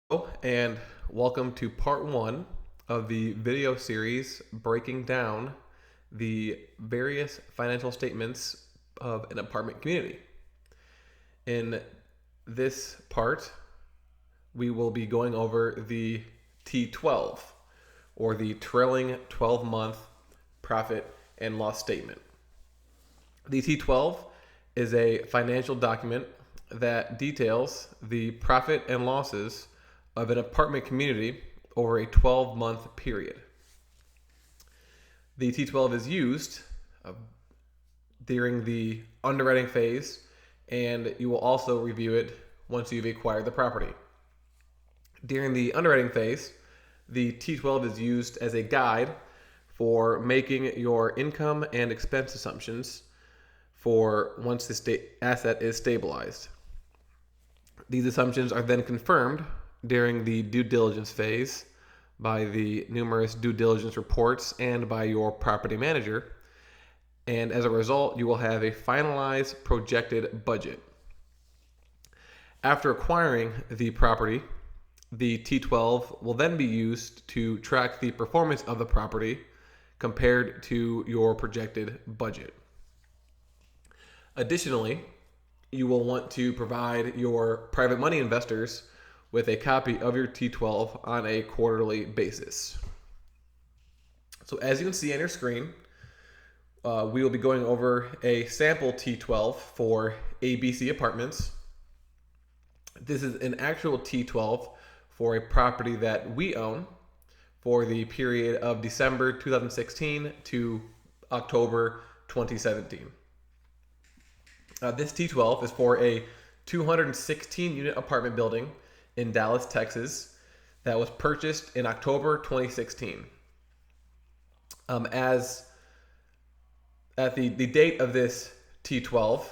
Hello, and welcome to part one of the video series breaking down the various financial statements of an apartment community. In this part, we will be going over the T12, or the trailing 12-month profit and loss statement. The T12 is a financial document that details the profit and losses of an apartment community over a 12-month period. The T12 is used during the underwriting phase, and you will also review it once you've acquired the property. During the underwriting phase, the T12 is used as a guide for making your income and expense assumptions for once the asset is stabilized. These assumptions are then confirmed during the due diligence phase by the numerous due diligence reports and by your property manager. And as a result, you will have a finalized projected budget. After acquiring the property, the T12 will then be used to track the performance of the property compared to your projected budget. Additionally, you will want to provide your private money investors with a copy of your T12 on a quarterly basis. So as you can see on your screen, we will be going over a sample T12 for ABC Apartments. This is an actual T12 for a property that we own for the period of December 2016 to October 2017. This T12 is for a 216 unit apartment building in Dallas, Texas, that was purchased in October 2016. As at the date of this T12,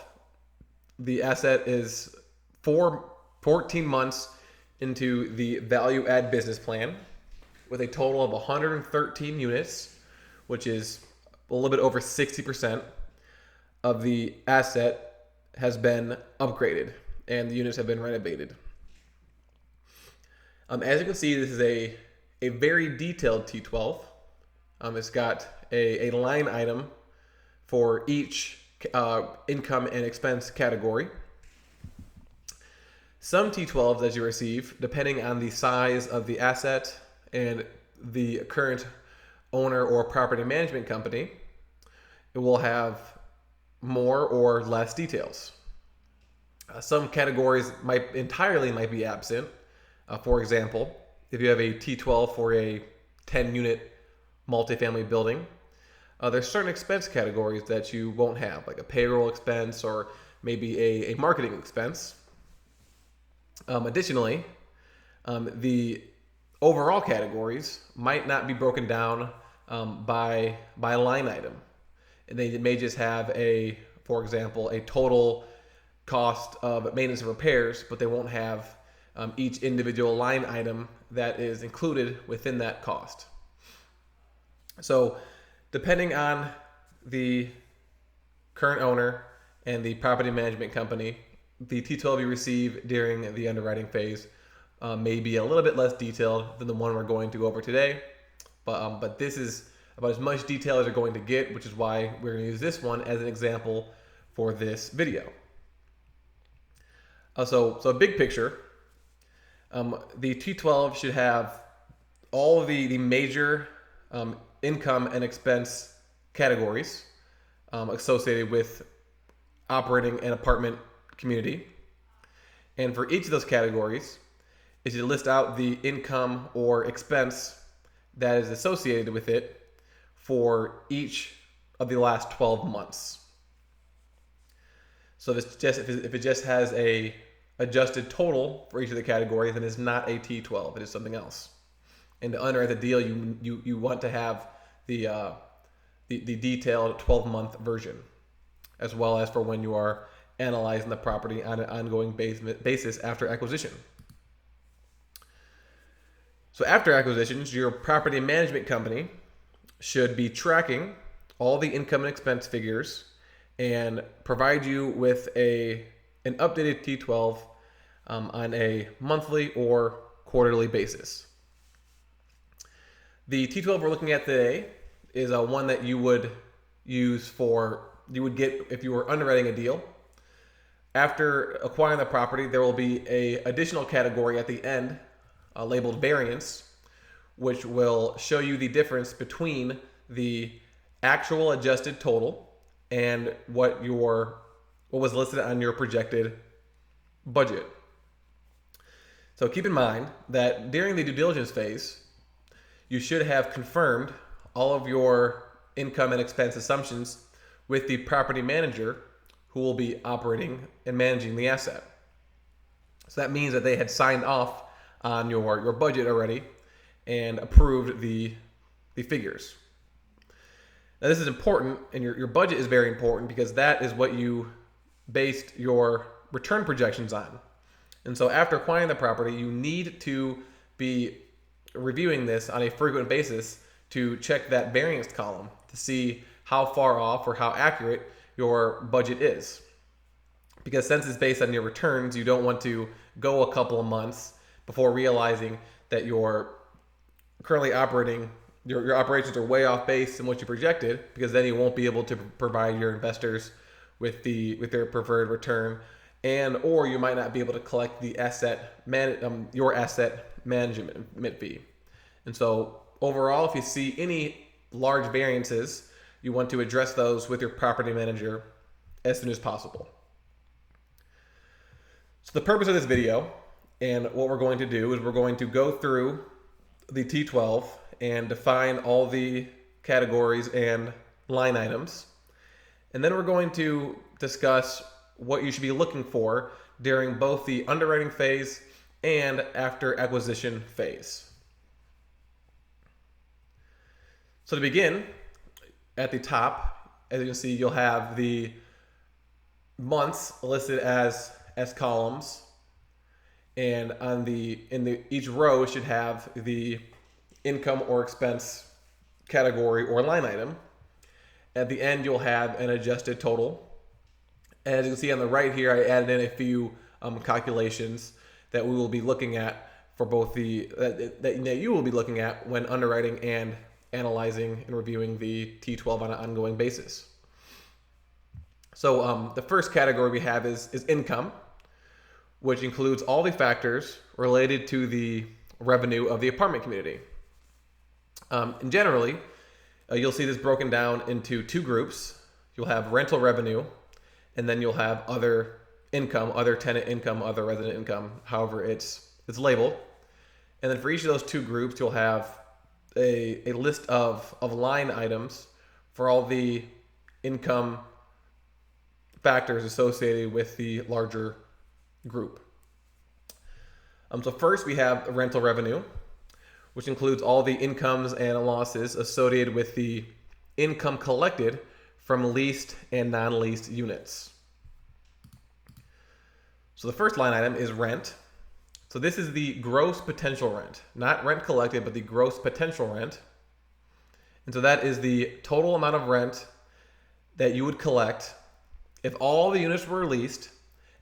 the asset is 14 months into the value add business plan with a total of 113 units, which is a little bit over 60% of the asset has been upgraded and the units have been renovated. As you can see, this is a very detailed T12. It's got a line item for each income and expense category. Some T12s, as you receive, depending on the size of the asset and the current owner or property management company, it will have more or less details. Some categories might be absent. For example, if you have a T12 for a 10-unit multifamily building, there's certain expense categories that you won't have, like a payroll expense or maybe a marketing expense. Additionally, the overall categories might not be broken down by line item. And they may just have for example, a total cost of maintenance and repairs, but they won't have each individual line item that is included within that cost. So depending on the current owner and the property management company, the T12 you receive during the underwriting phase may be a little bit less detailed than the one we're going to go over today. But this is about as much detail as you're going to get, which is why we're going to use this one as an example for this video. So big picture, the T12 should have all of the major income and expense categories associated with operating an apartment community. And for each of those categories, it should list out the income or expense that is associated with it for each of the last 12 months. So if it just has a adjusted total for each of the categories, then it's not a T12. It is something else. And to underwrite the deal, you want to have the detailed 12-month version, as well as for when you are analyzing the property on an ongoing basis after acquisition. So after acquisitions, your property management company should be tracking all the income and expense figures and provide you with an updated T12 on a monthly or quarterly basis. The T12 we're looking at today is one that you would get if you were underwriting a deal. After acquiring the property, there will be a additional category at the end labeled variance, which will show you the difference between the actual adjusted total and what was listed on your projected budget. So keep in mind that during the due diligence phase, you should have confirmed all of your income and expense assumptions with the property manager who will be operating and managing the asset. So that means that they had signed off on your budget already and approved the figures. Now this is important, and your budget is very important because that is what you based your return projections on. And so after acquiring the property, you need to be reviewing this on a frequent basis to check that variance column to see how far off or how accurate your budget is. Because since it's based on your returns, you don't want to go a couple of months before realizing that you're currently operating, your operations are way off base than what you projected, because then you won't be able to provide your investors with their preferred return, and or you might not be able to collect the your asset management fee. And so overall, if you see any large variances, you want to address those with your property manager as soon as possible. So the purpose of this video and what we're going to do is we're going to go through the T12 and define all the categories and line items. And then we're going to discuss what you should be looking for during both the underwriting phase and after acquisition phase. So to begin, at the top, as you can see, you'll have the months listed as columns, and each row should have the income or expense category or line item. At the end, you'll have an adjusted total. And as you can see on the right here, I added in a few calculations that we will be looking at for both that you will be looking at when underwriting and analyzing and reviewing the T12 on an ongoing basis. So the first category we have is income, which includes all the factors related to the revenue of the apartment community. And generally, you'll see this broken down into two groups. You'll have rental revenue, and then you'll have other income, other tenant income, other resident income, however it's labeled. And then for each of those two groups, you'll have a list of line items for all the income factors associated with the larger group. So first we have rental revenue, which includes all the incomes and losses associated with the income collected from leased and non-leased units. So the first line item is rent. So this is the gross potential rent, not rent collected, but the gross potential rent. And so that is the total amount of rent that you would collect if all the units were leased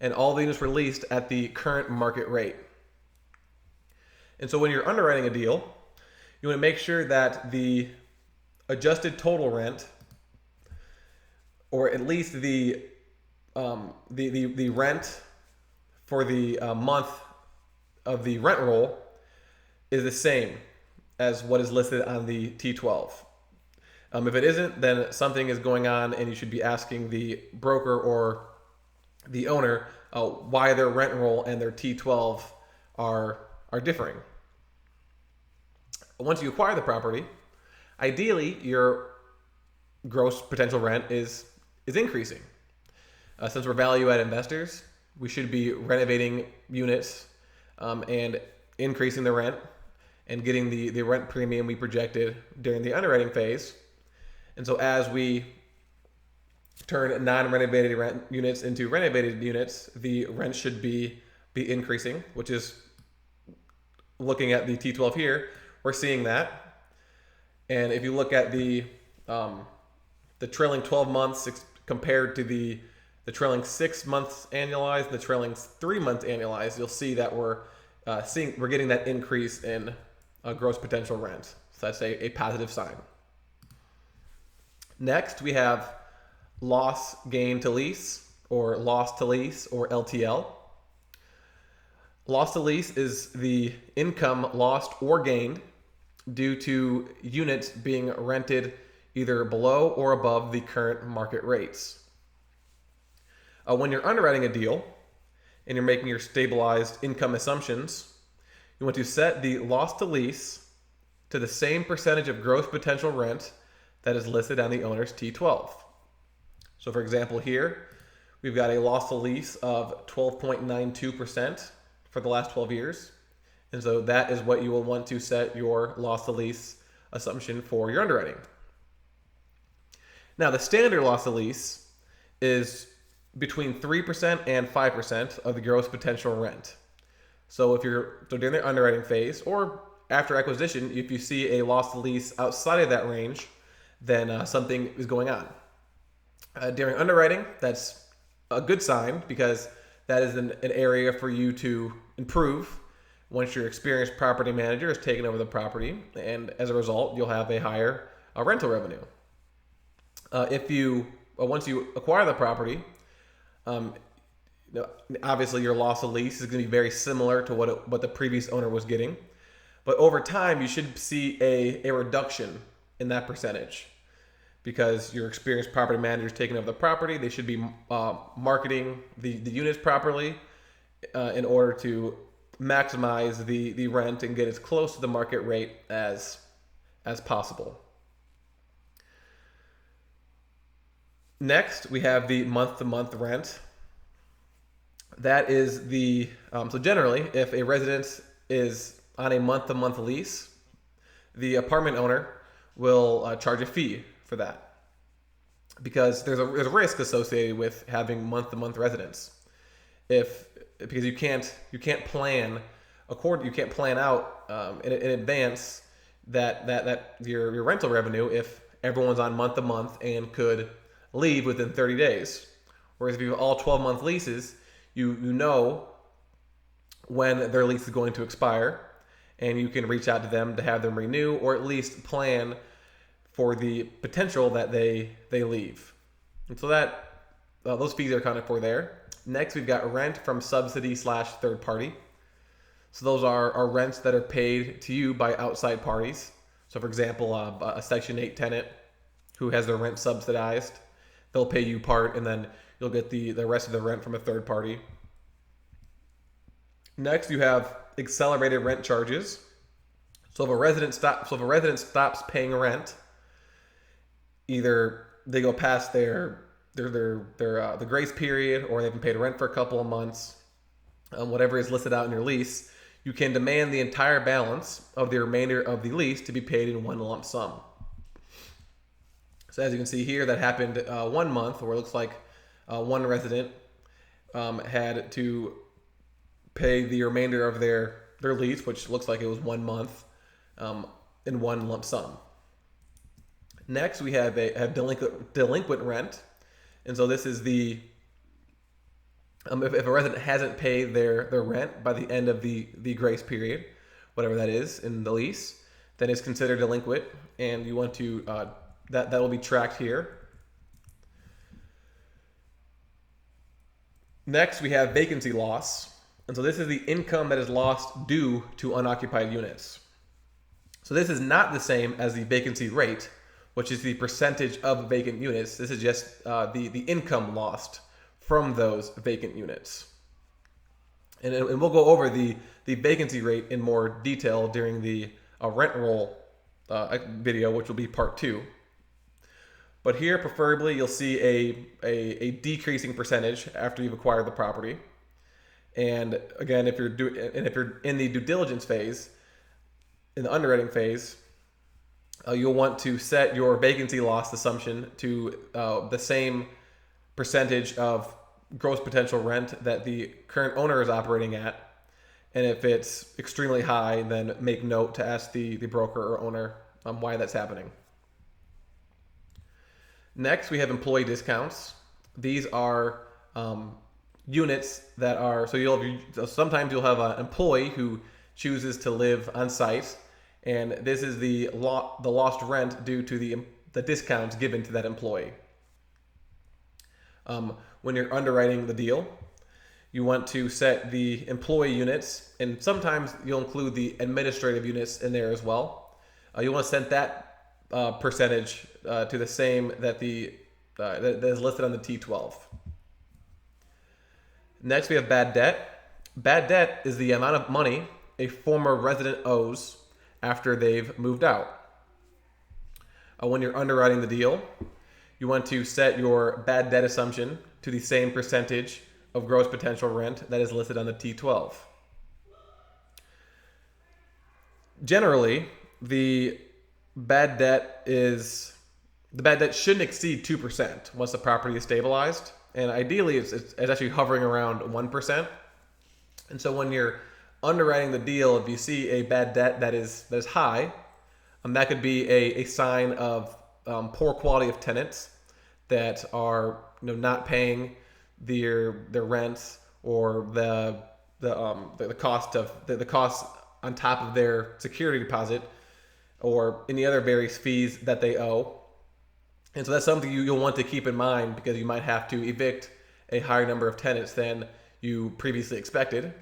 and all the units were leased at the current market rate. And so when you're underwriting a deal, you want to make sure that the adjusted total rent, or at least the rent for the month of the rent roll, is the same as what is listed on the T12. If it isn't, then something is going on, and you should be asking the broker or the owner why their rent roll and their T12 are differing. Once you acquire the property, ideally your gross potential rent is increasing. Since we're value-add investors, we should be renovating units and increasing the rent and getting the rent premium we projected during the underwriting phase. And so as we turn non-renovated rent units into renovated units, the rent should be increasing, which is, looking at the T12 here, we're seeing that. And if you look at the trailing 12 months compared to the trailing 6 months annualized, the trailing 3 months annualized, you'll see that we're we're getting that increase in gross potential rent. So that's a positive sign. Next, we have loss gain to lease, or loss to lease, or LTL. Loss to lease is the income lost or gained due to units being rented either below or above the current market rates. When you're underwriting a deal and you're making your stabilized income assumptions, you want to set the loss to lease to the same percentage of gross potential rent that is listed on the owner's T12. So for example here, we've got a loss to lease of 12.92% for the last 12 years. And so that is what you will want to set your loss to lease assumption for your underwriting. Now the standard loss to lease is between 3% and 5% of the gross potential rent. So during the underwriting phase or after acquisition, if you see a loss to lease outside of that range, then something is going on. During underwriting, that's a good sign because that is an area for you to improve once your experienced property manager has taken over the property, and as a result, you'll have a higher rental revenue. Once you acquire the property, obviously your loss of lease is going to be very similar to what the previous owner was getting, but over time you should see a reduction in that percentage because your experienced property manager is taking over the property. They should be marketing the units properly in order to maximize the rent and get as close to the market rate as possible. Next, we have the month-to-month rent. That is so generally, if a residence is on a month-to-month lease, the apartment owner will charge a fee for that because there's a risk associated with having month-to-month residence. Because you can't plan out in advance that your rental revenue if everyone's on month to month and could leave within 30 days. Whereas if you have all 12-month leases, you know when their lease is going to expire, and you can reach out to them to have them renew or at least plan for the potential that they leave. And so that those fees are accounted for there. Next, we've got rent from subsidy / third party. So those are rents that are paid to you by outside parties. So for example, a Section 8 tenant who has their rent subsidized, they'll pay you part and then you'll get the rest of the rent from a third party. Next, you have accelerated rent charges. So if a resident stops paying rent, either they go past the grace period or they haven't paid rent for a couple of months, whatever is listed out in your lease, you can demand the entire balance of the remainder of the lease to be paid in one lump sum. So as you can see here, that happened 1 month where it looks like one resident had to pay the remainder of their lease, which looks like it was 1 month, in one lump sum. Next, we have delinquent rent. And so this is if a resident hasn't paid their rent by the end of the grace period, whatever that is in the lease, then it's considered delinquent, and you want to that will be tracked here. Next, we have vacancy loss. And so this is the income that is lost due to unoccupied units. So this is not the same as the vacancy rate, which is the percentage of vacant units. This is just the income lost from those vacant units. And we'll go over the vacancy rate in more detail during the rent roll video, which will be part 2. But here, preferably, you'll see a decreasing percentage after you've acquired the property. And again, if you're in the due diligence phase, in the underwriting phase, you'll want to set your vacancy loss assumption to the same percentage of gross potential rent that the current owner is operating at. And if it's extremely high, then make note to ask the broker or owner why that's happening. Next, we have employee discounts. These are units that are, sometimes you'll have an employee who chooses to live on site, and this is the lost rent due to the discounts given to that employee. When you're underwriting the deal, you want to set the employee units, and sometimes you'll include the administrative units in there as well. You want to set that percentage to the same that that is listed on the T12. Next, we have bad debt. Bad debt is the amount of money a former resident owes after they've moved out. When you're underwriting the deal, you want to set your bad debt assumption to the same percentage of gross potential rent that is listed on the T12. Generally, the bad debt shouldn't exceed 2% once the property is stabilized, and ideally it's actually hovering around 1%. And so when you're underwriting the deal, if you see a bad debt that is high, that could be a sign of poor quality of tenants that are not paying their rents, or the cost on top of their security deposit, or any other various fees that they owe. And so that's something you'll want to keep in mind, because you might have to evict a higher number of tenants than you previously expected.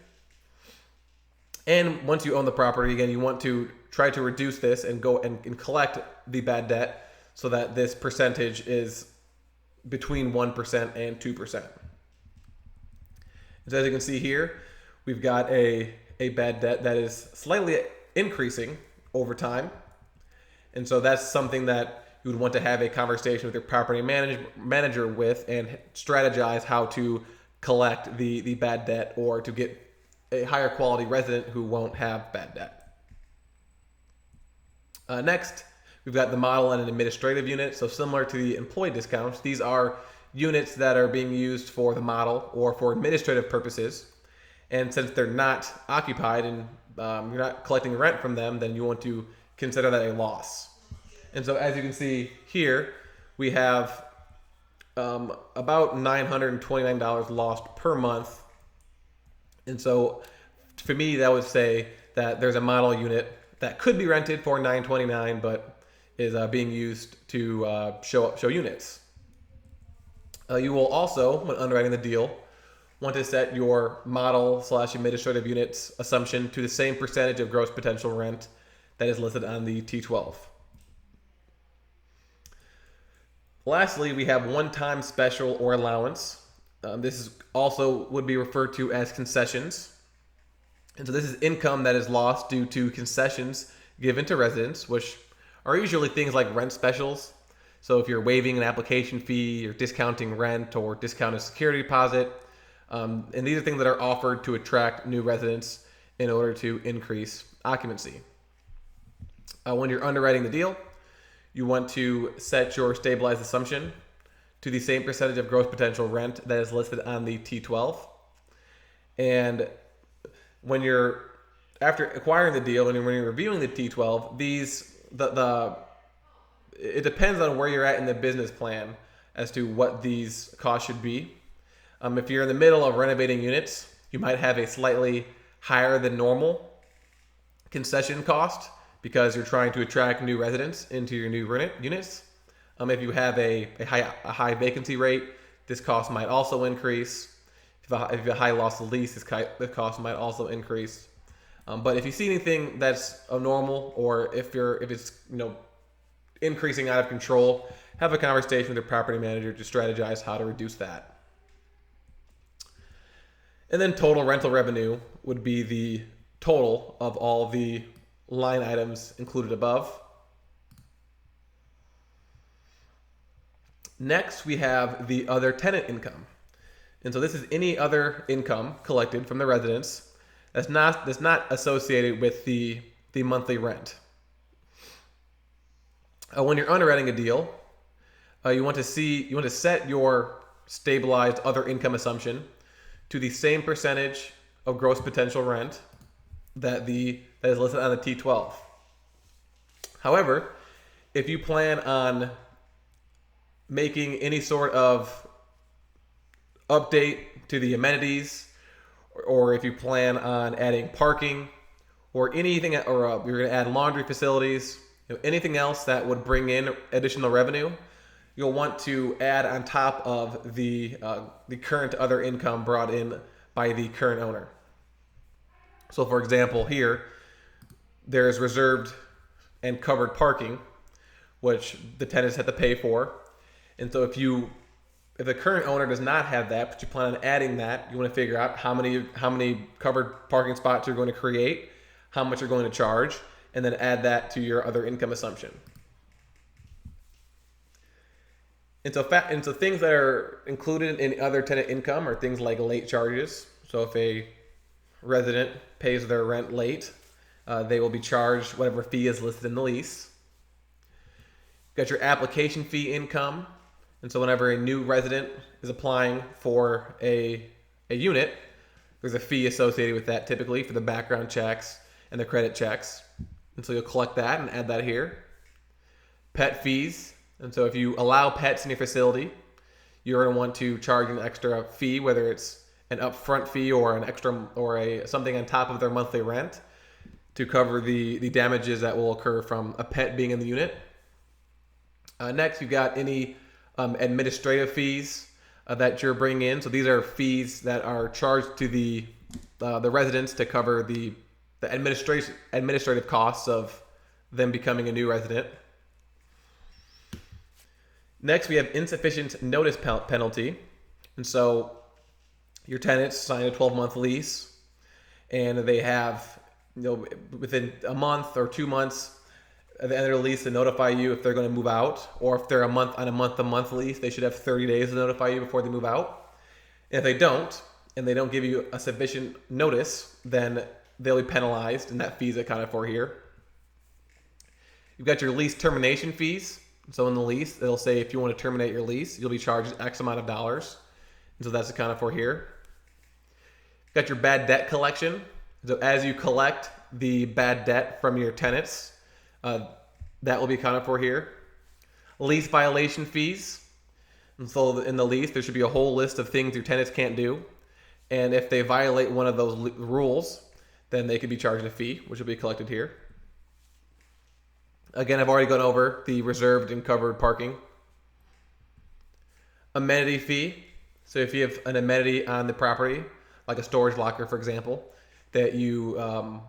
And once you own the property, again, you want to try to reduce this and go and collect the bad debt so that this percentage is between 1% and 2%. So as you can see here, we've got a bad debt that is slightly increasing over time. And so that's something that you would want to have a conversation with your property manager with, and strategize how to collect the bad debt, or to get a higher quality resident who won't have bad debt. Next, we've got the model and an administrative unit. So similar to the employee discounts, these are units that are being used for the model or for administrative purposes. And since they're not occupied and you're not collecting rent from them, then you want to consider that a loss. And so as you can see here, we have about $929 lost per month. And so for me, that would say that there's a model unit that could be rented for $929, but is being used to show units. You will also, when underwriting the deal, want to set your model/administrative units assumption to the same percentage of gross potential rent that is listed on the T12. Lastly, we have one-time special or allowance. This is also would be referred to as concessions. And so this is income that is lost due to concessions given to residents, which are usually things like rent specials. So if you're waiving an application fee, or discounting rent, or discounted security deposit, and these are things that are offered to attract new residents in order to increase occupancy. When you're underwriting the deal, you want to set your stabilized assumption to the same percentage of gross potential rent that is listed on the T12. And when you're, after acquiring the deal, and when you're reviewing the T12, it depends on where you're at in the business plan as to what these costs should be. If you're in the middle of renovating units, you might have a slightly higher than normal concession cost, because you're trying to attract new residents into your new units. If you have a high vacancy rate, this cost might also increase. If you have a high loss of lease, the cost might also increase. But if you see anything that's abnormal, or if it's increasing out of control, have a conversation with your property manager to strategize how to reduce that. And then total rental revenue would be the total of all the line items included above. Next, we have the other tenant income. And so this is any other income collected from the residents that's not associated with the monthly rent. When you're underwriting a deal, you want to set your stabilized other income assumption to the same percentage of gross potential rent that is listed on the T12. However, if you plan on making any sort of update to the amenities, or if you plan on adding parking, or anything, or you're going to add laundry facilities, anything else that would bring in additional revenue, you'll want to add on top of the current other income brought in by the current owner. So, for example, here there's reserved and covered parking, which the tenants have to pay for. And so if the current owner does not have that, but you plan on adding that, you want to figure out how many covered parking spots you're going to create, how much you're going to charge, and then add that to your other income assumption. And so things that are included in other tenant income are things like late charges. So if a resident pays their rent late, they will be charged whatever fee is listed in the lease. You've got your application fee income. And so whenever a new resident is applying for a unit, there's a fee associated with that, typically for the background checks and the credit checks. And so you'll collect that and add that here. Pet fees. And so if you allow pets in your facility, you're going to want to charge an extra fee, whether it's an upfront fee or an extra or something on top of their monthly rent, to cover the damages that will occur from a pet being in the unit. Next, you've got any administrative fees that you're bringing in. So these are fees that are charged to the residents to cover the administrative costs of them becoming a new resident. Next, we have insufficient notice penalty. And so your tenants sign a 12-month lease, and they have, within a month or 2 months at the end of the lease to notify you if they're going to move out, or if they're on a month-to-month lease, they should have 30 days to notify you before they move out. And if they don't, and they don't give you a sufficient notice, then they'll be penalized, and that fee is accounted for here. You've got your lease termination fees. So in the lease, it'll say if you want to terminate your lease, you'll be charged X amount of dollars. And so that's accounted for here. You've got your bad debt collection. So as you collect the bad debt from your tenants, that will be accounted for here. Lease violation fees. And so in the lease, there should be a whole list of things your tenants can't do. And if they violate one of those rules, then they could be charged a fee, which will be collected here. Again, I've already gone over the reserved and covered parking. Amenity fee. So if you have an amenity on the property, like a storage locker, for example, that you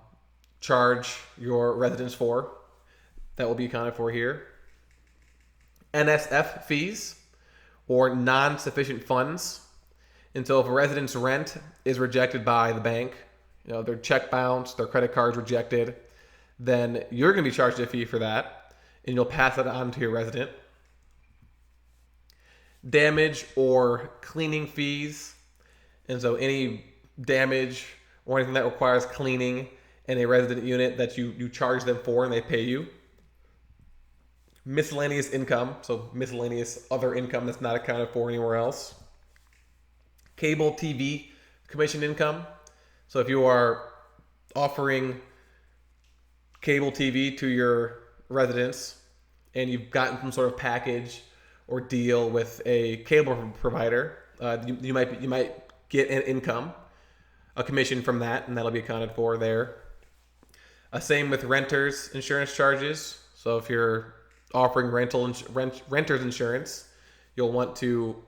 charge your residents for, that will be accounted for here. NSF fees, or non-sufficient funds. And so if a resident's rent is rejected by the bank, their check bounce, their credit card's rejected, then you're going to be charged a fee for that, and you'll pass it on to your resident. Damage or cleaning fees. And so any damage or anything that requires cleaning in a resident unit that you charge them for and they pay you. Miscellaneous income, so miscellaneous other income that's not accounted for anywhere else. Cable TV commission income. So if you are offering cable TV to your residents and you've gotten some sort of package or deal with a cable provider, you might get an income, a commission from that, and that'll be accounted for there. Same with renters insurance charges. So if you're offering renters insurance, you'll want to,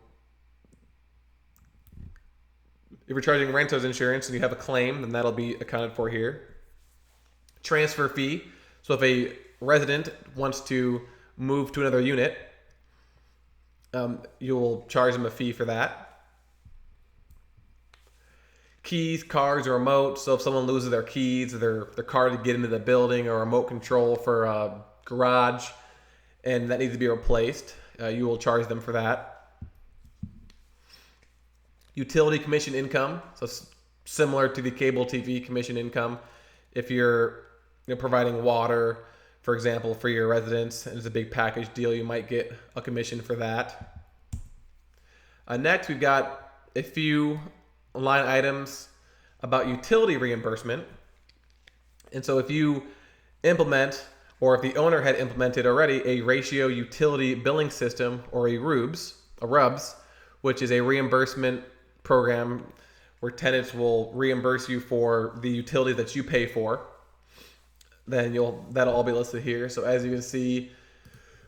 if you're charging renters insurance and you have a claim, then that'll be accounted for here. Transfer fee. So if a resident wants to move to another unit, you'll charge them a fee for that. Keys, cards, or remote. So if someone loses their keys, or their card to get into the building, or remote control for a garage, and that needs to be replaced, you will charge them for that. Utility commission income. So similar to the cable TV commission income. If you're providing water, for example, for your residents, and it's a big package deal, you might get a commission for that. Next, we've got a few line items about utility reimbursement. And so if you implement, or if the owner had implemented already, a ratio utility billing system, or a RUBS, which is a reimbursement program where tenants will reimburse you for the utilities that you pay for. Then that'll all be listed here. So as you can see,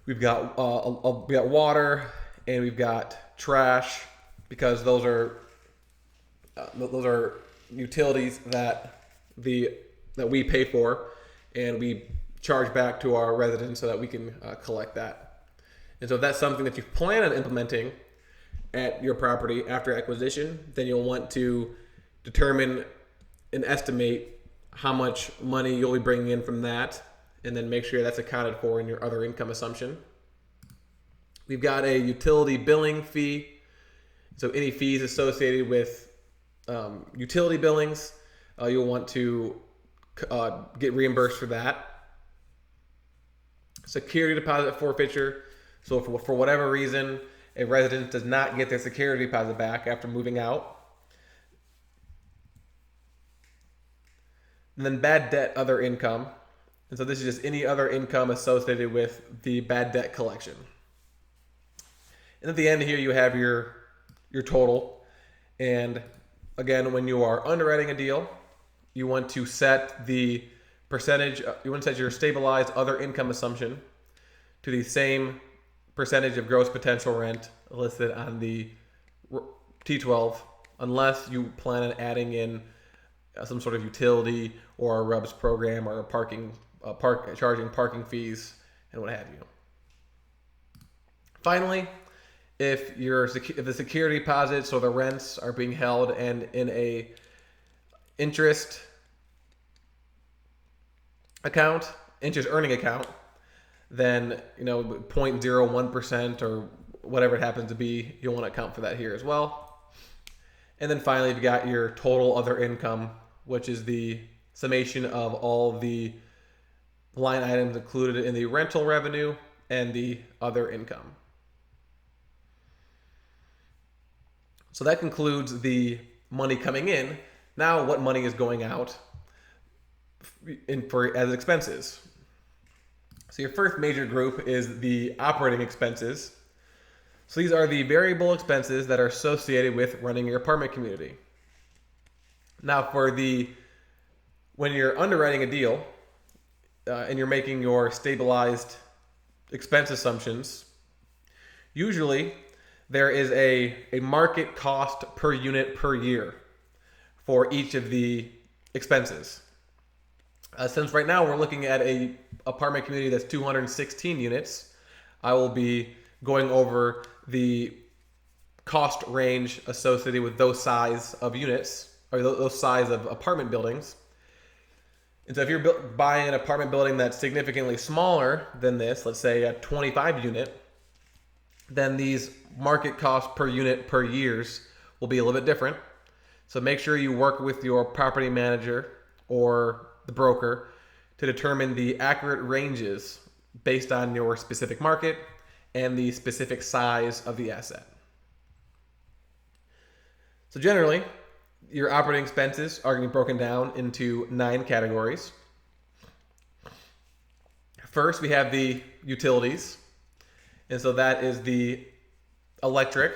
we've got water and we've got trash, because those are utilities that we pay for, and we charge back to our residents so that we can collect that. And so if that's something that you plan on implementing at your property after acquisition, then you'll want to determine and estimate how much money you'll be bringing in from that, and then make sure that's accounted for in your other income assumption. We've got a utility billing fee. So any fees associated with utility billings, you'll want to get reimbursed for that. Security deposit forfeiture. So for whatever reason, a resident does not get their security deposit back after moving out. And then bad debt other income. And so this is just any other income associated with the bad debt collection. And at the end here, you have your total. And again, when you are underwriting a deal, you want to set the percentage, you want to set your stabilized other income assumption to the same percentage of gross potential rent listed on the T12, unless you plan on adding in some sort of utility or a RUBS program or a charging parking fees and what have you. Finally, if the security deposits or the rents are being held and in a interest earning account, then 0.01% or whatever it happens to be, you'll want to account for that here as well. And then finally, you've got your total other income, which is the summation of all the line items included in the rental revenue and the other income. So that concludes the money coming in. Now, what money is going out as expenses? So your first major group is the operating expenses. So these are the variable expenses that are associated with running your apartment community. Now, when you're underwriting a deal and you're making your stabilized expense assumptions, usually there is a market cost per unit per year for each of the expenses. Since right now we're looking at a apartment community that's 216 units, I will be going over the cost range associated with those size of units, or those size of apartment buildings. And so if you're buying an apartment building that's significantly smaller than this, let's say a 25 unit, then these market costs per unit per years will be a little bit different. So make sure you work with your property manager or the broker to determine the accurate ranges based on your specific market and the specific size of the asset. So generally, your operating expenses are going to be broken down into 9 categories. First, we have the utilities. And so that is the electric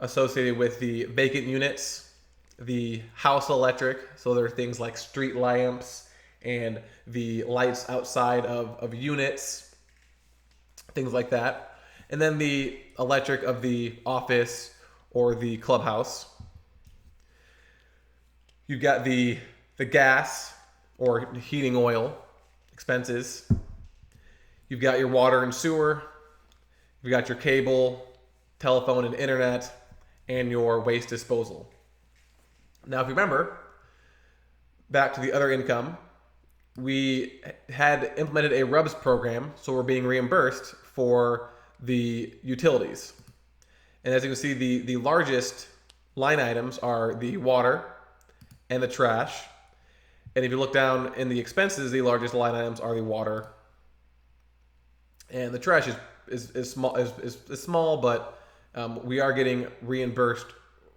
associated with the vacant units, the house electric. So there are things like street lamps and the lights outside of units, things like that. And then the electric of the office or the clubhouse. You've got the gas or heating oil expenses. You've got your water and sewer. You've got your cable, telephone and internet, and your waste disposal. Now, if you remember, back to the other income, we had implemented a RUBS program, so we're being reimbursed for the utilities. And as you can see, the largest line items are the water and the trash. And if you look down in the expenses, the largest line items are the water and the trash is small, but we are getting reimbursed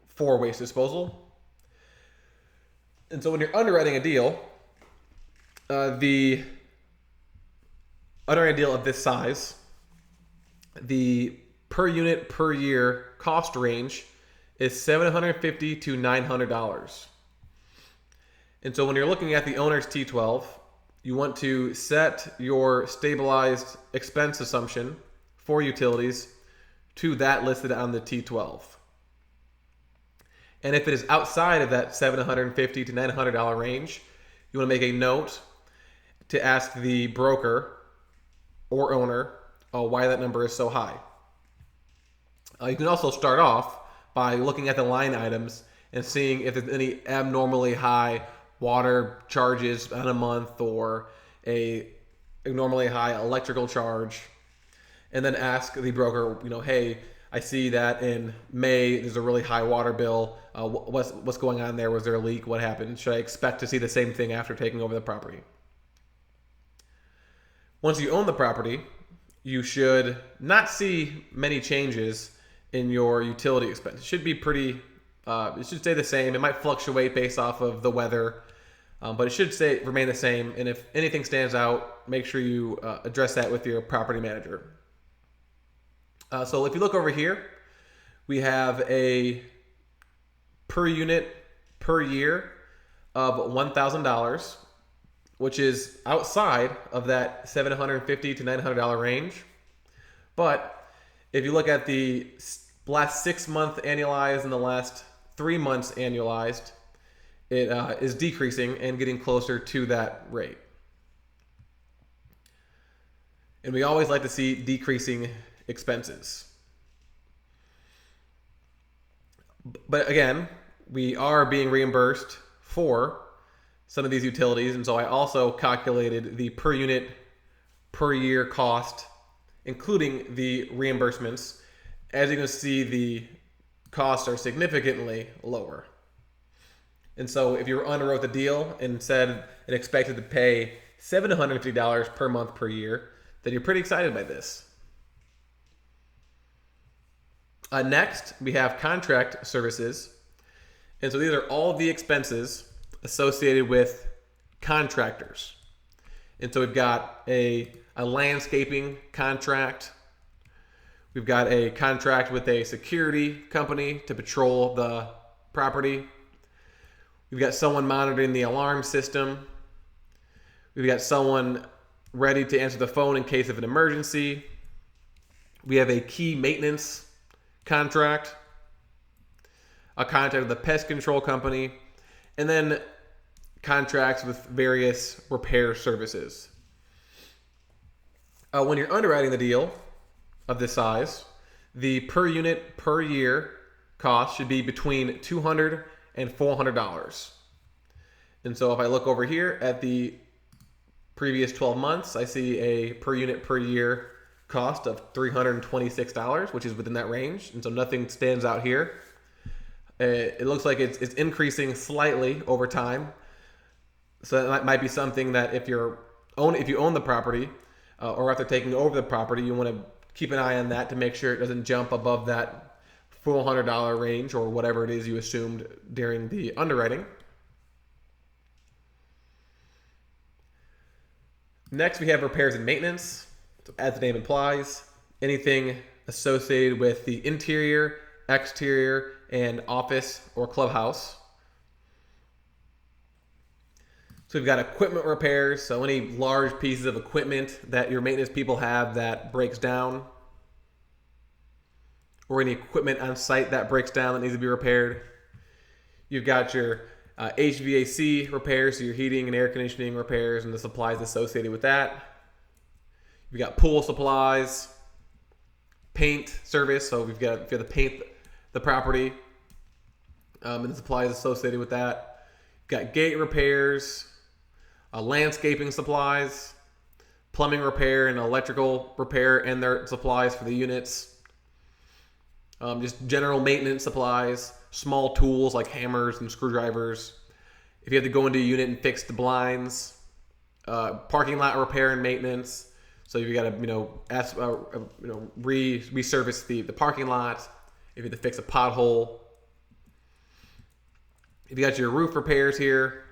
for waste disposal. And so when you're underwriting a deal, underwriting a deal of this size, the per unit per year cost range is $750 to $900. And so when you're looking at the owner's T12, you want to set your stabilized expense assumption for utilities to that listed on the T12. And if it is outside of that $750 to $900 range, you want to make a note to ask the broker or owner why that number is so high. You can also start off by looking at the line items and seeing if there's any abnormally high water charges on a month or a abnormally high electrical charge, and then ask the broker, hey, I see that in May there's a really high water bill. What's going on there? Was there a leak? What happened? Should I expect to see the same thing after taking over the property? Once you own the property, you should not see many changes in your utility expense. It should be it should stay the same. It might fluctuate based off of the weather, but it should remain the same. And if anything stands out, make sure you address that with your property manager. So if you look over here, we have a per unit per year of $1,000, which is outside of that $750 to $900 range. But if you look at the last 6 month annualized and the last 3 months annualized, it is decreasing and getting closer to that rate. And we always like to see decreasing expenses. But again, we are being reimbursed for some of these utilities, and so I also calculated the per unit per year cost, including the reimbursements. As you can see, the costs are significantly lower. And so if you underwrote the deal and said and expected to pay $750 per month per year, then you're pretty excited by this. Next, we have contract services. And so these are all the expenses associated with contractors. And so we've got a landscaping contract. We've got a contract with a security company to patrol the property. We've got someone monitoring the alarm system. We've got someone ready to answer the phone in case of an emergency. We have a key maintenance contract, a contract with the pest control company, and then contracts with various repair services. When you're underwriting the deal of this size, the per unit per year cost should be between $200 and $400. And so if I look over here at the previous 12 months, I see a per unit per year cost of $326, which is within that range. And so nothing stands out here. It looks like it's increasing slightly over time. So that might be something that if you own the property or after taking over the property, you want to keep an eye on that to make sure it doesn't jump above that $400 range or whatever it is you assumed during the underwriting. Next, we have repairs and maintenance. So as the name implies, anything associated with the interior, exterior, and office or clubhouse. So we've got equipment repairs, so any large pieces of equipment that your maintenance people have that breaks down, or any equipment on site that breaks down that needs to be repaired. You've got your HVAC repairs, so your heating and air conditioning repairs and the supplies associated with that. You've got pool supplies, paint service, so we've got to paint the property and the supplies associated with that. You've got gate repairs, landscaping supplies, plumbing repair and electrical repair and their supplies for the units. Just general maintenance supplies, small tools like hammers and screwdrivers. If you have to go into a unit and fix the blinds, parking lot repair and maintenance. So you got to resurface the parking lot. If you have to fix a pothole. If you got your roof repairs here,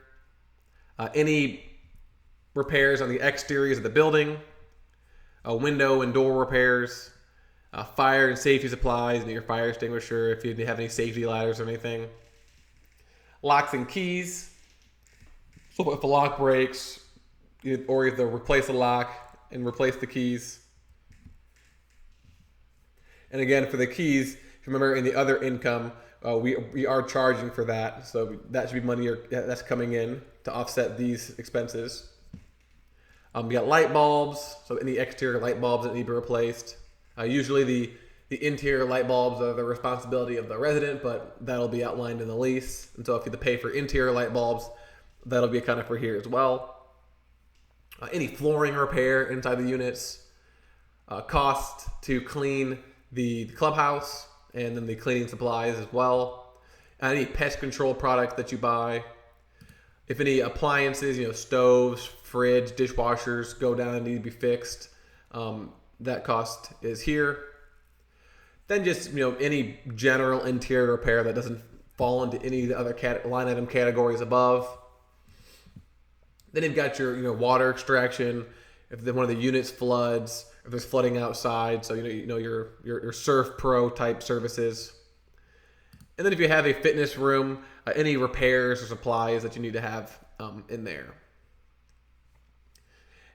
any repairs on the exteriors of the building, window and door repairs, fire and safety supplies, your fire extinguisher, if you have any safety ladders or anything. Locks and keys. So if a lock breaks, or you have to replace the lock and replace the keys. And again, for the keys, if you remember in the other income, we are charging for that. So that should be money that's coming in to offset these expenses. We got light bulbs, so any exterior light bulbs that need to be replaced. Usually the interior light bulbs are the responsibility of the resident, but that'll be outlined in the lease. And so if you have to pay for interior light bulbs, that'll be accounted for here as well. Any flooring repair inside the units, cost to clean the clubhouse, and then the cleaning supplies as well. Any pest control product that you buy. If any appliances, stoves, fridge, dishwashers go down and need to be fixed, that cost is here. Then just any general interior repair that doesn't fall into any of the other line item categories above. Then you've got your water extraction. If one of the units floods, if there's flooding outside, so your Surf Pro type services. And then if you have a fitness room, any repairs or supplies that you need to have in there.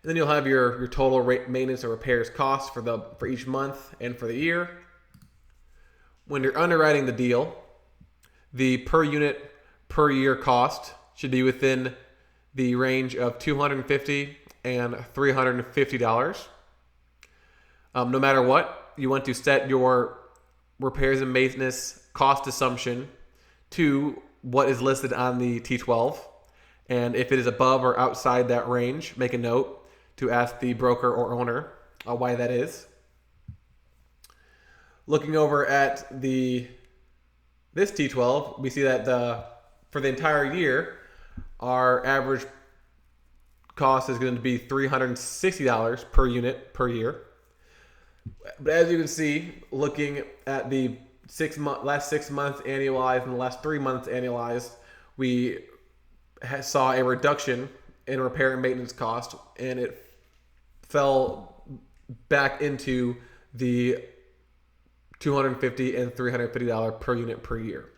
And then you'll have your total maintenance and repairs costs for each month and for the year. When you're underwriting the deal, the per unit per year cost should be within the range of $250 and $350. No matter what, you want to set your repairs and maintenance cost assumption to what is listed on the T12. And if it is above or outside that range, make a note to ask the broker or owner why that is. Looking over at this T12, we see that for the entire year, our average cost is going to be $360 per unit per year. But as you can see, looking at the last 6 months annualized and the last 3 months annualized, we saw a reduction in repair and maintenance cost, and it fell back into the $250 and $350 per unit per year.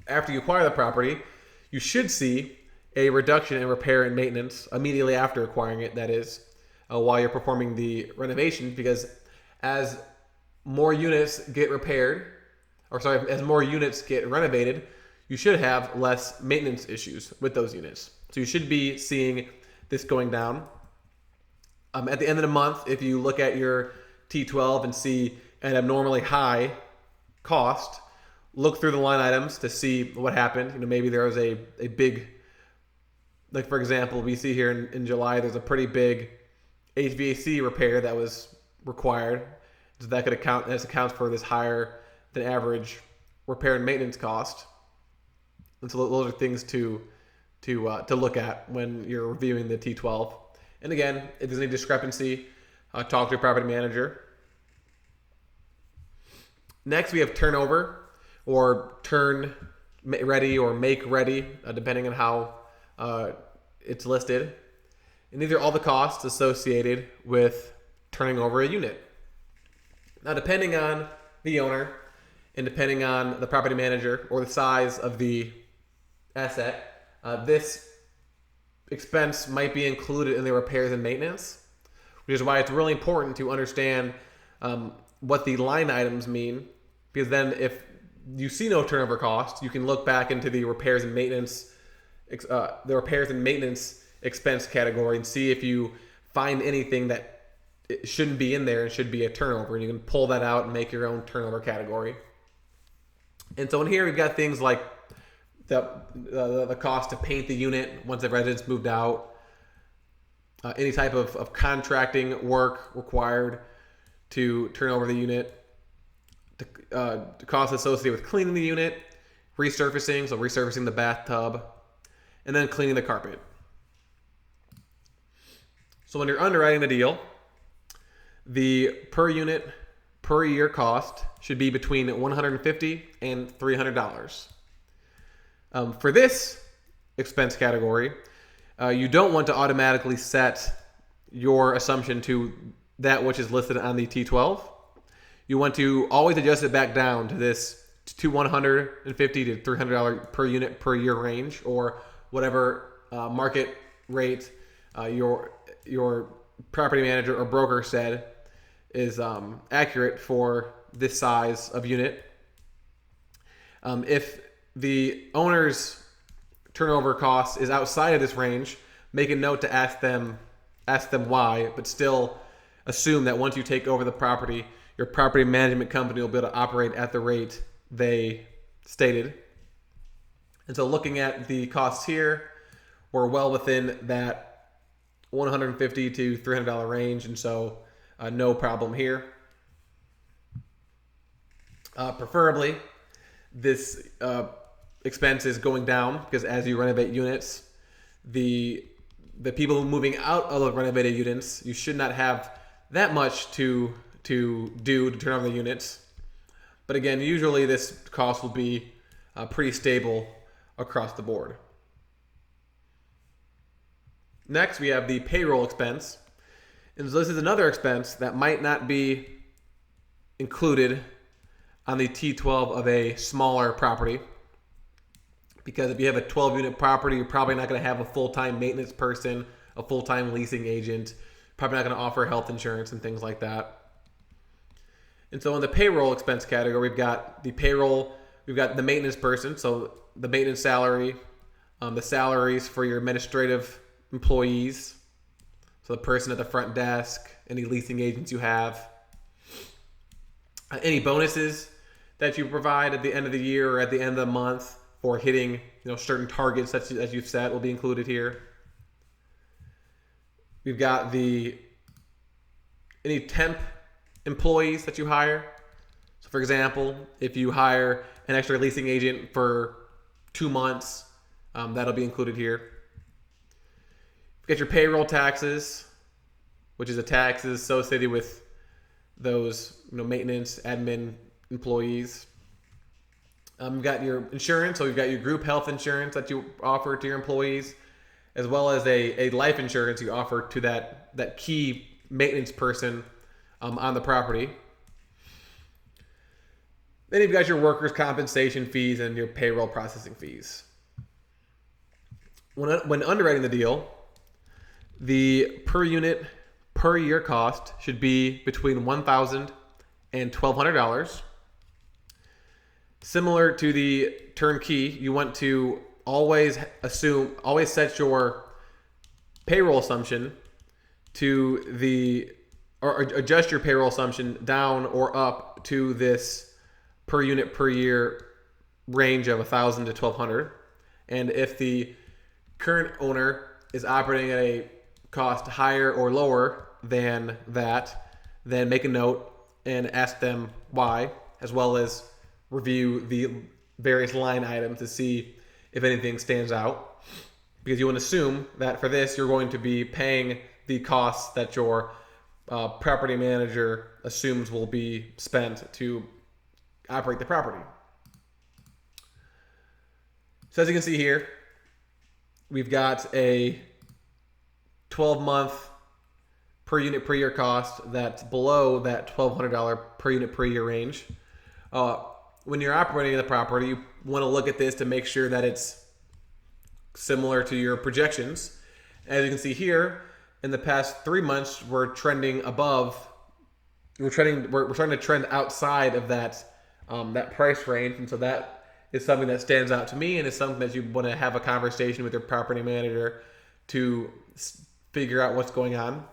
After you acquire the property, you should see a reduction in repair and maintenance immediately after acquiring it, that is, while you're performing the renovation, because as more units get as more units get renovated, you should have less maintenance issues with those units. So you should be seeing this going down. At the end of the month, if you look at your T12 and see an abnormally high cost, look through the line items to see what happened. Maybe there was a big, like for example, we see here in July, there's a pretty big HVAC repair that was required. So that accounts for this higher than average repair and maintenance cost. And so those are things to look at when you're reviewing the T12. And again, if there's any discrepancy, talk to your property manager. Next, we have turnover, or turn ready or make ready, depending on how it's listed. And these are all the costs associated with turning over a unit. Now, depending on the owner and depending on the property manager or the size of the asset, this expense might be included in the repairs and maintenance, which is why it's really important to understand what the line items mean, because then if you see no turnover cost, you can look back into the repairs and maintenance expense category and see if you find anything that it shouldn't be in there and should be a turnover, and you can pull that out and make your own turnover category. And so in here we've got things like the cost to paint the unit once the resident's moved out, any type of contracting work required to turn over the unit, the costs associated with cleaning the unit, resurfacing, so resurfacing the bathtub, and then cleaning the carpet. So when you're underwriting the deal, the per unit per year cost should be between $150 and $300. For this expense category, you don't want to automatically set your assumption to that which is listed on the T12. you want to always adjust it back down to this to $150 to $300 per unit per year range, or whatever market rate your property manager or broker said is accurate for this size of unit. If the owner's turnover cost is outside of this range, make a note to ask them why, but still assume that once you take over the property, your property management company will be able to operate at the rate they stated. And so looking at the costs here, we're well within that $150 to $300 range, and so no problem here. Preferably, this expense is going down because as you renovate units, the people moving out of the renovated units, you should not have that much to do to turn over the units. But again, usually this cost will be pretty stable across the board. Next, we have the payroll expense. And so this is another expense that might not be included on the T12 of a smaller property. Because if you have a 12-unit property, you're probably not going to have a full-time maintenance person, a full-time leasing agent, probably not going to offer health insurance and things like that. And so in the payroll expense category, we've got the payroll, we've got the maintenance person, so the maintenance salary, the salaries for your administrative employees, so the person at the front desk, any leasing agents you have, any bonuses that you provide at the end of the year or at the end of the month for hitting certain targets that as you've set will be included here. We've got any temp employees that you hire. So for example, if you hire an extra leasing agent for 2 months, that'll be included here. You get your payroll taxes, which is a taxes associated with those maintenance, admin employees. You've got your insurance, so you've got your group health insurance that you offer to your employees, as well as a life insurance you offer to that key maintenance person on the property. Then you've got your workers' compensation fees and your payroll processing fees. When underwriting the deal, the per unit per year cost should be between $1,000 and $1,200. Similar to the turnkey, you want to always set your payroll assumption or adjust your payroll assumption down or up to this per unit per year range of $1,000 to $1,200. And if the current owner is operating at a cost higher or lower than that, then make a note and ask them why, as well as review the various line items to see if anything stands out. Because you want to assume that for this, you're going to be paying the costs that your property manager assumes will be spent to operate the property. So as you can see here, we've got a 12-month per unit per year cost that's below that $1,200 per unit per year range. When you're operating the property, you want to look at this to make sure that it's similar to your projections. As you can see here, in the past 3 months, we're trending above. We're trying to trend outside of that price range, and so that is something that stands out to me, and it's something that you want to have a conversation with your property manager to figure out what's going on.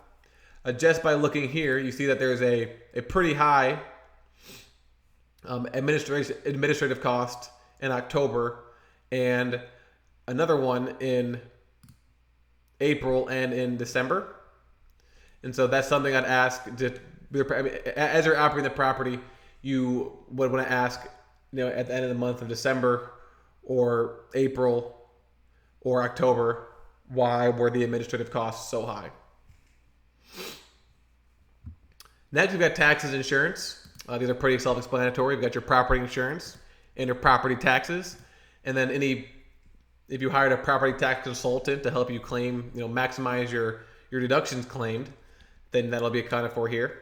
Just by looking here, you see that there's a pretty high administrative cost in October, and another one in April and in December. And so that's something I'd ask as you're operating the property, you would want to ask, at the end of the month of December or April or October, why were the administrative costs so high? Next, we've got taxes and insurance. These are pretty self-explanatory. You've got your property insurance and your property taxes. And then if you hired a property tax consultant to help you claim, maximize your deductions claimed, then that'll be accounted for here.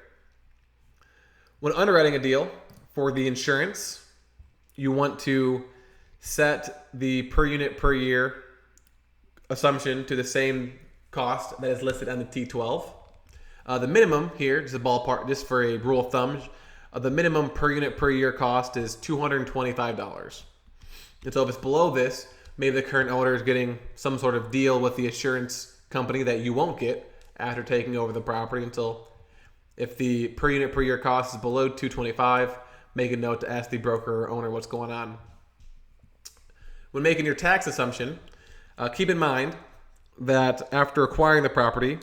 When underwriting a deal for the insurance, you want to set the per unit per year assumption to the same cost that is listed on the T12. The minimum here, just a ballpark, just for a rule of thumb, the minimum per unit per year cost is $225. And so if it's below this, maybe the current owner is getting some sort of deal with the insurance company that you won't get after taking over the property. Until if the per unit per year cost is below $225, make a note to ask the broker or owner what's going on. When making your tax assumption, keep in mind that after acquiring the property,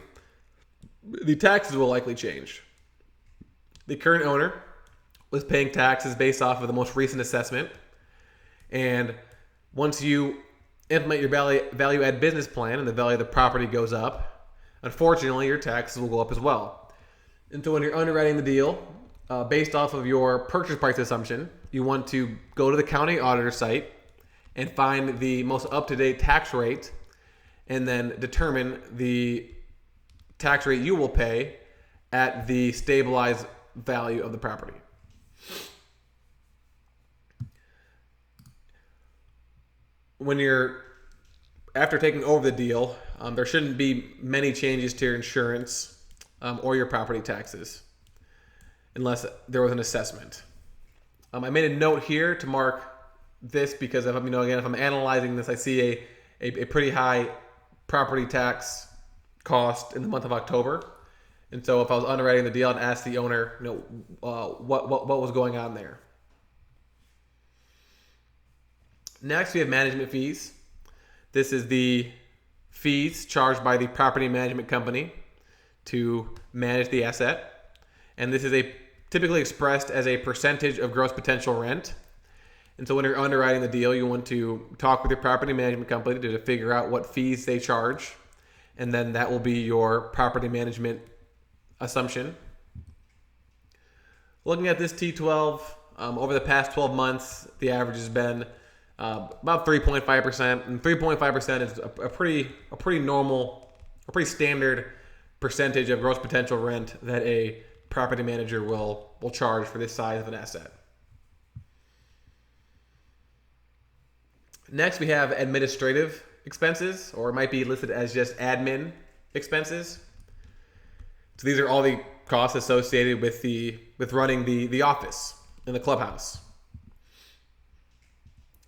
the taxes will likely change. The current owner was paying taxes based off of the most recent assessment, and once you implement your value add business plan and the value of the property goes up, unfortunately your taxes will go up as well. And so when you're underwriting the deal based off of your purchase price assumption, you want to go to the county auditor site and find the most up-to-date tax rate, and then determine the tax rate you will pay at the stabilized value of the property. When you're after taking over the deal, there shouldn't be many changes to your insurance or your property taxes unless there was an assessment. I made a note here to mark this because if I'm analyzing this, I see a pretty high property tax cost in the month of October. And so if I was underwriting the deal, I'd ask the owner, what was going on there. Next, we have management fees. This is the fees charged by the property management company to manage the asset. And this is typically expressed as a percentage of gross potential rent. And so when you're underwriting the deal, you want to talk with your property management company to figure out what fees they charge. And then that will be your property management assumption. Looking at this T12, over the past 12 months, the average has been about 3.5%. And 3.5% is a pretty normal, a pretty standard percentage of gross potential rent that a property manager will charge for this size of an asset. Next, we have administrative expenses, or it might be listed as just admin expenses. So these are all the costs associated with running the office in the clubhouse.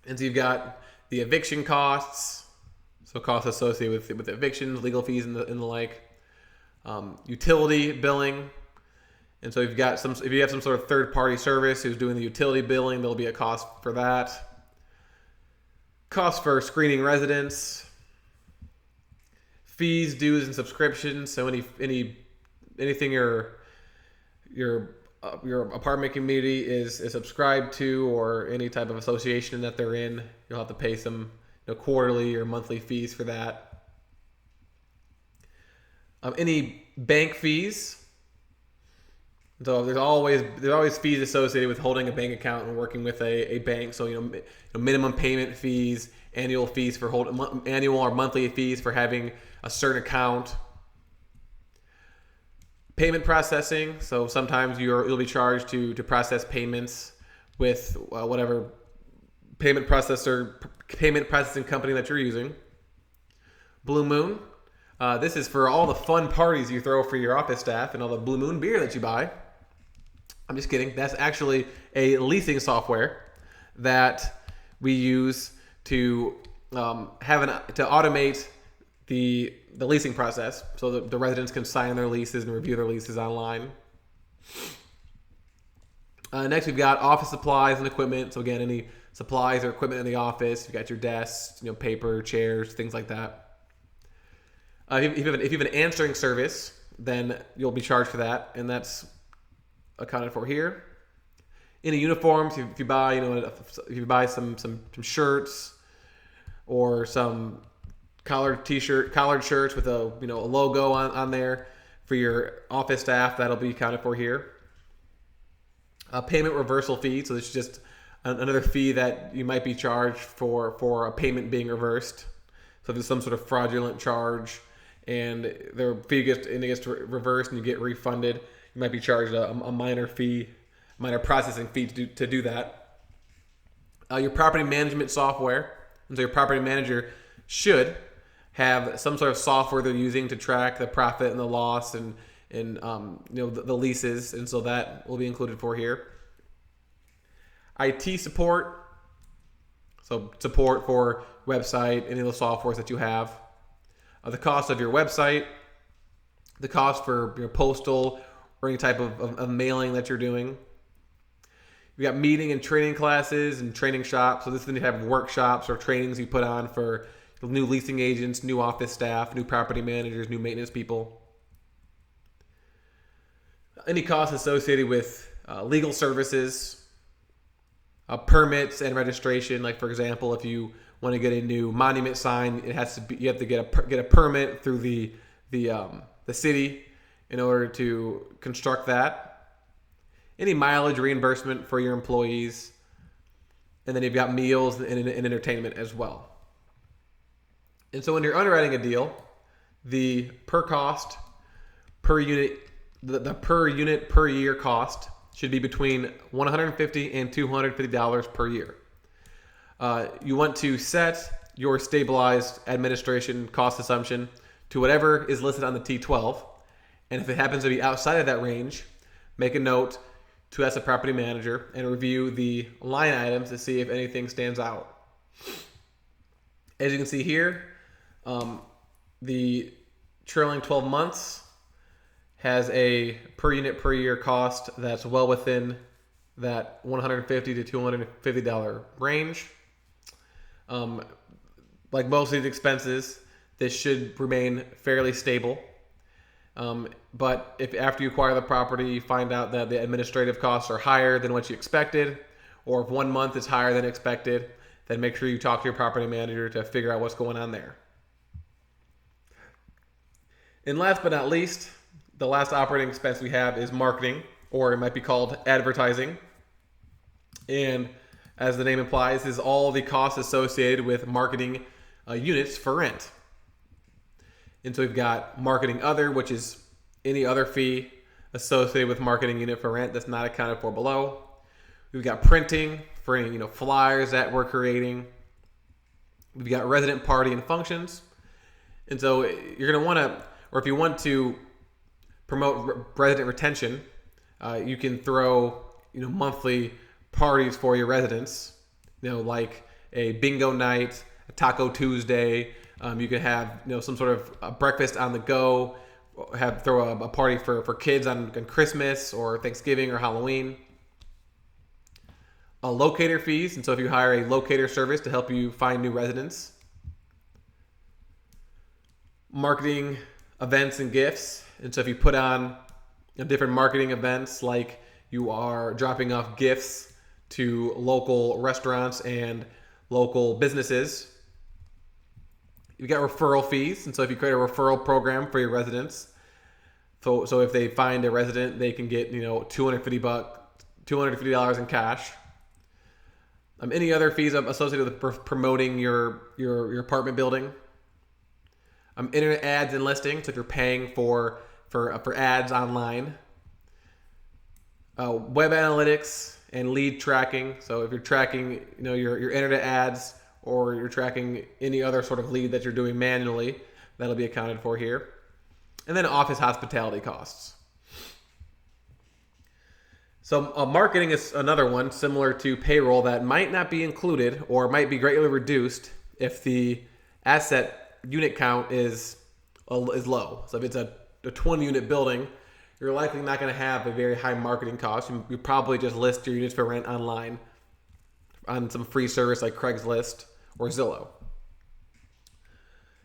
And so you've got the eviction costs, so costs associated with evictions, legal fees, and the like. Utility billing. And so if you have some sort of third-party service who's doing the utility billing, there'll be a cost for that. Cost for screening residents, fees, dues, and subscriptions. So anything your apartment community is subscribed to, or any type of association that they're in, you'll have to pay some quarterly or monthly fees for that. Any bank fees. So there's always fees associated with holding a bank account and working with a bank. So minimum payment fees, annual fees for annual or monthly fees for having a certain account. Payment processing. So sometimes you'll be charged to process payments with whatever payment processing company that you're using. Blue Moon. This is for all the fun parties you throw for your office staff and all the Blue Moon beer that you buy. I'm just kidding. That's actually a leasing software that we use to automate the leasing process, so the residents can sign their leases and review their leases online. Next, we've got office supplies and equipment. So again, any supplies or equipment in the office. You've got your desks, paper, chairs, things like that. If you have an answering service, then you'll be charged for that, and that's accounted for here. Any uniforms, if you buy some shirts or some collared shirts with a logo on there for your office staff, that'll be accounted for here. Payment reversal fee, so it's just another fee that you might be charged for a payment being reversed. So if there's some sort of fraudulent charge and the fee gets reversed and you get refunded, you might be charged a minor fee minor processing fee to do that. Your property management software, and so your property manager should have some sort of software they're using to track the profit and the loss and the leases, and so that will be included for here. IT support, so support for website, any of the softwares that you have. The cost of your website, the cost for your postal or any type of mailing that you're doing. We got meeting and training classes and training shops. So this is when you have workshops or trainings you put on for new leasing agents, new office staff, new property managers, new maintenance people. Any costs associated with legal services, permits and registration. Like for example, if you want to get a new monument sign, you have to get a permit through the city in order to construct that. Any mileage reimbursement for your employees, and then you've got meals and entertainment as well. And so when you're underwriting a deal, the per cost per unit, the per unit per year cost should be between $150 and $250 per year. You want to set your stabilized administration cost assumption to whatever is listed on the T12, and if it happens to be outside of that range, make a note to ask the property manager and review the line items to see if anything stands out. As you can see here, the trailing 12 months has a per unit per year cost that's well within that $150 to $250 range. Like most of these expenses, this should remain fairly stable. But if after you acquire the property, you find out that the administrative costs are higher than what you expected, or if 1 month is higher than expected, then make sure you talk to your property manager to figure out what's going on there. And last but not least, the last operating expense we have is marketing, or it might be called advertising. And as the name implies, is all the costs associated with marketing units for rent. And so we've got marketing other, which is any other fee associated with marketing unit for rent that's not accounted for below. We've got printing for any flyers that we're creating. We've got resident party and functions. And so you're going to want to, or if you want to promote resident retention, you can throw monthly parties for your residents, like a bingo night, a Taco Tuesday. You can have some sort of a breakfast on the go, throw a party for kids on Christmas or Thanksgiving or Halloween. Locator fees, and so if you hire a locator service to help you find new residents. Marketing events and gifts, and so if you put on different marketing events, like you are dropping off gifts to local restaurants and local businesses. You've got referral fees, and so if you create a referral program for your residents, so if they find a resident, they can get $250 in cash. Any other fees associated with promoting your apartment building. Internet ads and listings, if you're paying for ads online. Web analytics and lead tracking. So if you're tracking your internet ads, or you're tracking any other sort of lead that you're doing manually, that'll be accounted for here. And then office hospitality costs. So marketing is another one similar to payroll that might not be included or might be greatly reduced if the asset unit count is low. So if it's a 20 unit building, you're likely not going to have a very high marketing cost. You probably just list your units for rent online on some free service like Craigslist or Zillow.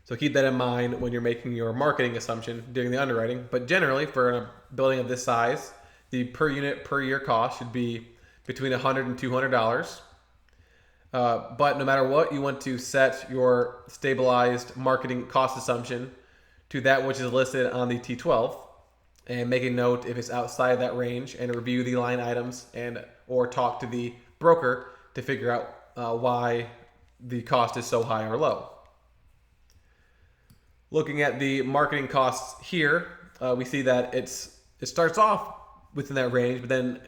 So keep that in mind when you're making your marketing assumption during the underwriting. But generally, for a building of this size, the per unit per year cost should be between $100 and $200. But no matter what, you want to set your stabilized marketing cost assumption to that which is listed on the T12, and make a note if it's outside that range, and review the line items or talk to the broker to figure out why the cost is so high or low. Looking at the marketing costs here, we see that it starts off within that range, but then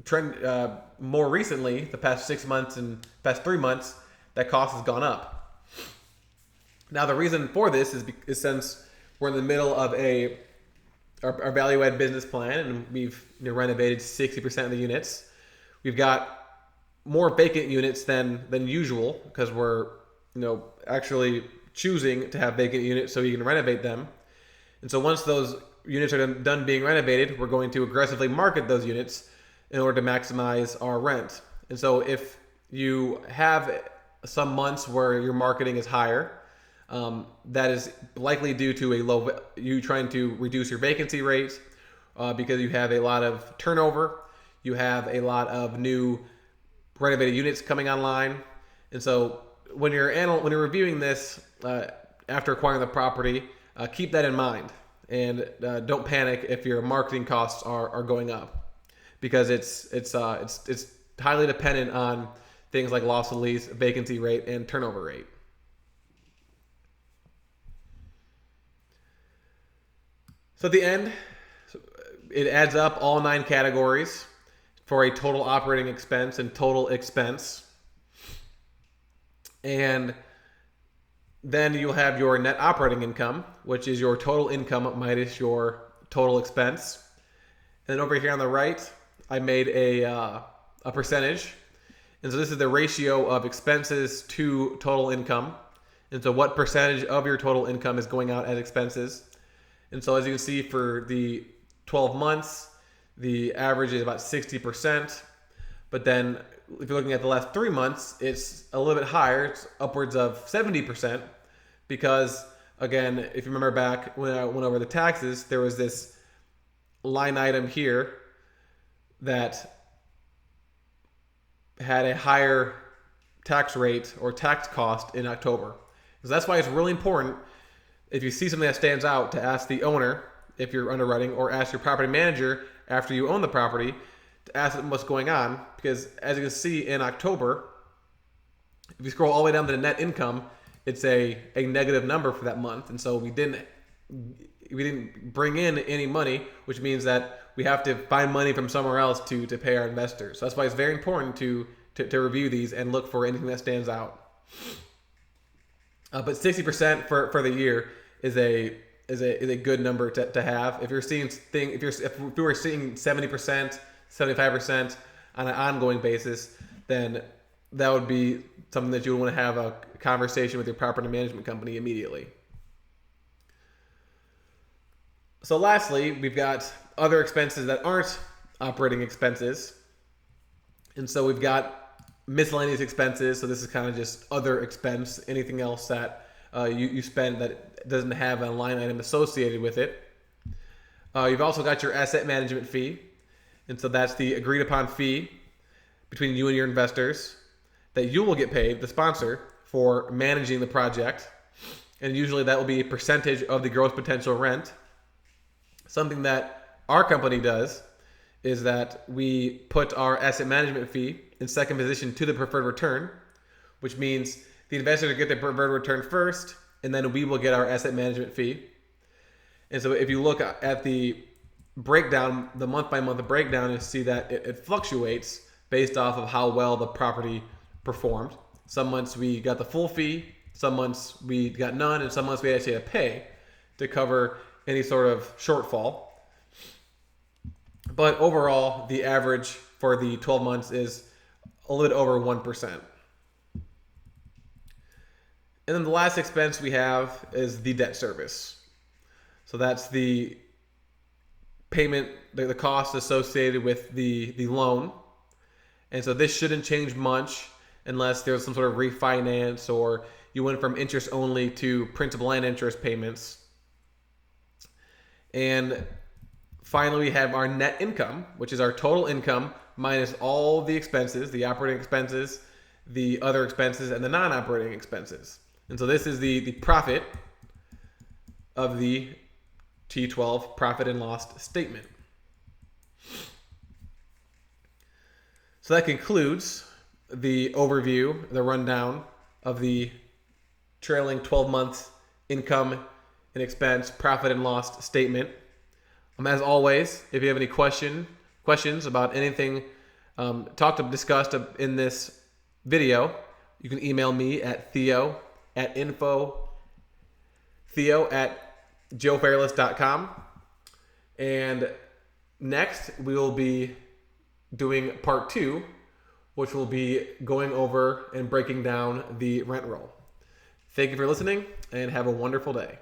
trend more recently, the past 6 months and past 3 months, that cost has gone up. Now the reason for this is since we're in the middle of our value add business plan, and we've renovated 60% of the units. We've got more vacant units than usual because we're actually choosing to have vacant units so you can renovate them. And so once those units are done being renovated, we're going to aggressively market those units in order to maximize our rent. And so if you have some months where your marketing is higher, that is likely due to you trying to reduce your vacancy rate because you have a lot of turnover, you have a lot of new renovated units coming online. And so when you're reviewing this after acquiring the property, keep that in mind, and don't panic if your marketing costs are going up, because it's highly dependent on things like loss of lease, vacancy rate, and turnover rate. So at the end, it adds up all 9 categories for a total operating expense and total expense. And then you'll have your net operating income, which is your total income minus your total expense. And then over here on the right, I made a percentage. And so this is the ratio of expenses to total income. And so what percentage of your total income is going out as expenses. And so as you can see, for the 12 months, the average is about 60%. But then if you're looking at the last 3 months, it's a little bit higher. It's upwards of 70%. Because, again, if you remember back when I went over the taxes, there was this line item here that had a higher tax rate or tax cost in October. So that's why it's really important, if you see something that stands out, to ask the owner if you're underwriting, or ask your property manager after you own the property to ask them what's going on. Because as you can see in October, if you scroll all the way down to the net income, it's a negative number for that month. And so we didn't bring in any money, which means that we have to find money from somewhere else to pay our investors. So that's why it's very important to review these and look for anything that stands out. But 60% for the year is a good number to have. If you're seeing if we were seeing 70%, 75% on an ongoing basis, then that would be something that you would want to have a conversation with your property management company immediately. So lastly, we've got other expenses that aren't operating expenses. And so we've got miscellaneous expenses. So this is kind of just other expense, anything else that you spend that doesn't have a line item associated with it. You've also got your asset management fee. And so that's the agreed upon fee between you and your investors that you will get paid, the sponsor, for managing the project. And usually that will be a percentage of the gross potential rent. Something that our company does is that we put our asset management fee in second position to the preferred return, which means the investors will get their preferred return first, and then we will get our asset management fee. And so if you look at the breakdown, the month-by-month breakdown, you see that it fluctuates based off of how well the property performed. Some months we got the full fee, some months we got none, and some months we actually had to pay to cover any sort of shortfall. But overall, the average for the 12 months is a little bit over 1%. And then the last expense we have is the debt service. So that's the payment, the cost associated with the loan. And so this shouldn't change much unless there's some sort of refinance or you went from interest only to principal and interest payments. And finally, we have our net income, which is our total income minus all the expenses, the operating expenses, the other expenses, and the non-operating expenses. And so this is the profit of the T12 profit and loss statement. So that concludes the overview, the rundown of the trailing 12 months income and expense profit and loss statement. As always, if you have any questions about anything discussed in this video, you can email me at theo@joefairless.com. And next, we will be doing part 2, which will be going over and breaking down the rent roll. Thank you for listening, and have a wonderful day.